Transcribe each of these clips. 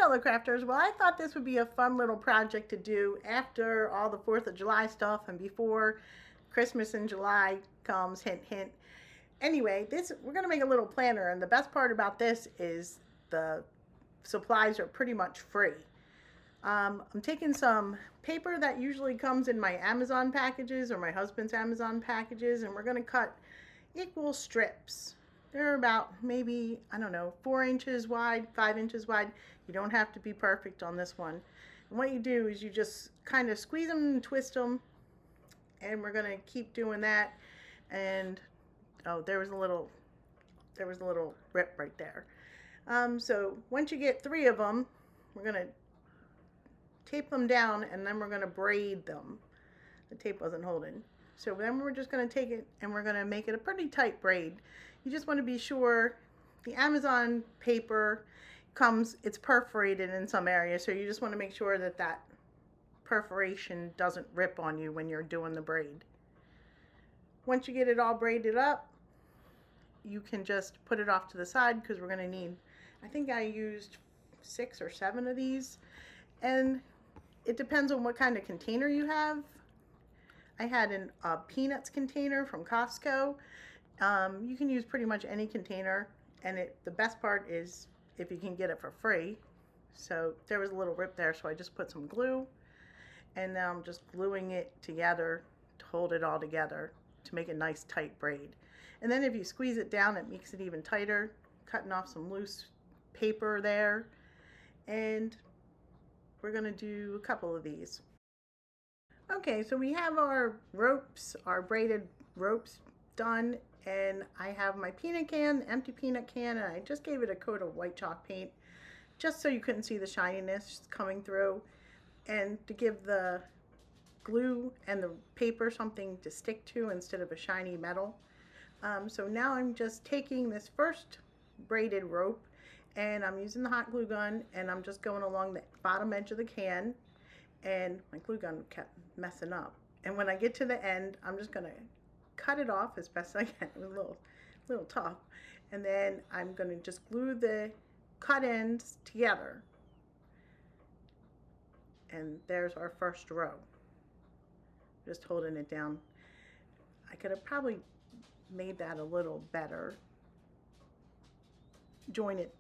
fellow crafters. Well, I thought this would be a fun little project to do after all the 4th of July stuff and before Christmas in July comes, hint, hint. Anyway, we're going to make a little planner, and the best part about this is the supplies are pretty much free. I'm taking some paper that usually comes in my Amazon packages or my husband's Amazon packages, and we're going to cut equal strips. They're about maybe, I don't know, 4 inches wide, 5 inches wide. You don't have to be perfect on this one. And what you do is you just kind of squeeze them and twist them, and we're going to keep doing that. And oh, there was a little rip right there. So once you get 3 of them, we're going to tape them down, and then we're going to braid them. The tape wasn't holding. So then we're just going to take it and we're going to make it a pretty tight braid. You just want to be sure the Amazon paper it's perforated in some areas, so you just want to make sure that that perforation doesn't rip on you when you're doing the braid. Once you get it all braided up, you can just put it off to the side because we're going to need, I think I used 6 or 7 of these, and it depends on what kind of container you have. I had a peanuts container from Costco. You can use pretty much any container, and the best part is if you can get it for free. So there was a little rip there, so I just put some glue, and now I'm just gluing it together to hold it all together to make a nice tight braid. And then if you squeeze it down, it makes it even tighter, cutting off some loose paper there. And we're going to do a couple of these. Okay, so we have our ropes, our braided ropes done, and I have my peanut can, empty peanut can, and I just gave it a coat of white chalk paint just so you couldn't see the shininess coming through, and to give the glue and the paper something to stick to instead of a shiny metal. So now I'm just taking this first braided rope, and I'm using the hot glue gun, and I'm just going along the bottom edge of the can, and my glue gun kept messing up. And when I get to the end, I'm just going to cut it off as best I can. It was a little tough. And then I'm going to just glue the cut ends together. And there's our first row. Just holding it down. I could have probably made that a little better. Join it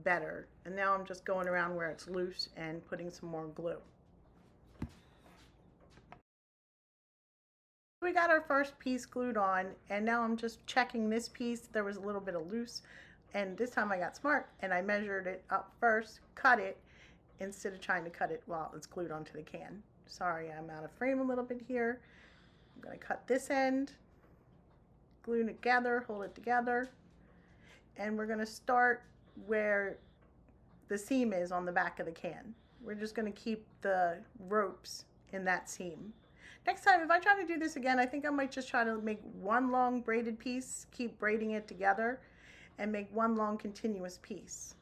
better. And now I'm just going around where it's loose and putting some more glue. We got our first piece glued on, and now I'm just checking this piece. There was a little bit of loose, and this time I got smart and I measured it up first, cut it, instead of trying to cut it while it's glued onto the can. Sorry, I'm out of frame a little bit here. I'm going to cut this end, glue it together, hold it together, and we're going to start where the seam is on the back of the can. We're just going to keep the ropes in that seam. Next time, if I try to do this again, I think I might just try to make one long braided piece, keep braiding it together, and make one long continuous piece.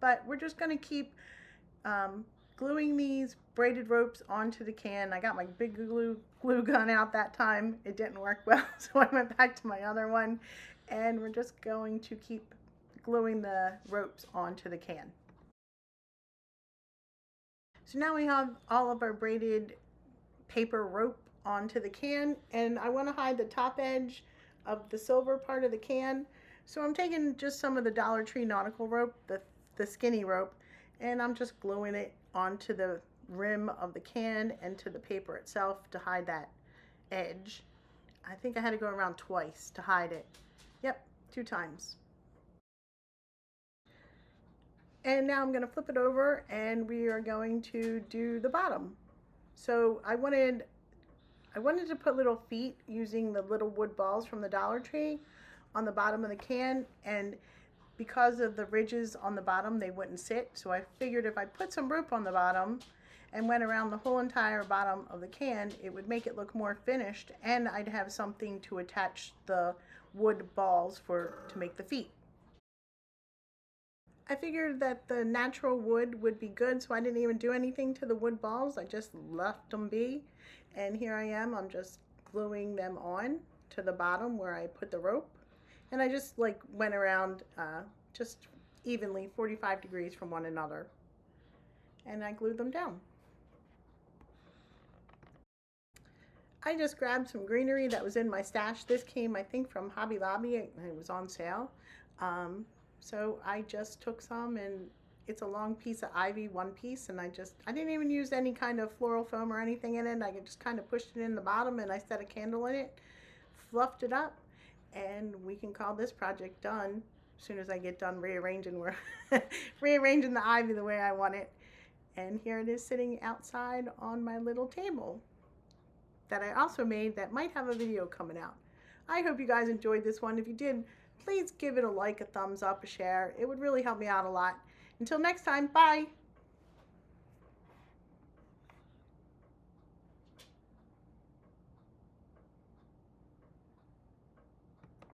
But we're just going to keep gluing these braided ropes onto the can. I got my big glue gun out that time. It didn't work well, so I went back to my other one. And we're just going to keep gluing the ropes onto the can. So now we have all of our braided paper rope onto the can, and I want to hide the top edge of the silver part of the can, so I'm taking just some of the Dollar Tree nautical rope, the skinny rope, and I'm just gluing it onto the rim of the can and to the paper itself to hide that edge. I think I had to go around twice to hide it. Yep, 2 times. And now I'm going to flip it over, and we are going to do the bottom. So I wanted to put little feet using the little wood balls from the Dollar Tree on the bottom of the can, and because of the ridges on the bottom, they wouldn't sit. So I figured if I put some rope on the bottom and went around the whole entire bottom of the can, it would make it look more finished, and I'd have something to attach the wood balls to make the feet. I figured that the natural wood would be good, so I didn't even do anything to the wood balls. I just left them be. And here I am, I'm just gluing them on to the bottom where I put the rope. And I just went around just evenly, 45 degrees from one another. and I glued them down. I just grabbed some greenery that was in my stash. This came, I think, from Hobby Lobby. It was on sale. Um, so I just took some, and it's a long piece of ivy, one piece, and I didn't even use any kind of floral foam or anything in it. I just kind of pushed it in the bottom, and I set a candle in it, fluffed it up, and we can call this project done as soon as I get done rearranging rearranging the ivy the way I want it. And here it is sitting outside on my little table that I also made that might have a video coming out. I hope you guys enjoyed this one. If you did, please give it a like, a thumbs up, a share. It would really help me out a lot. Until next time, bye.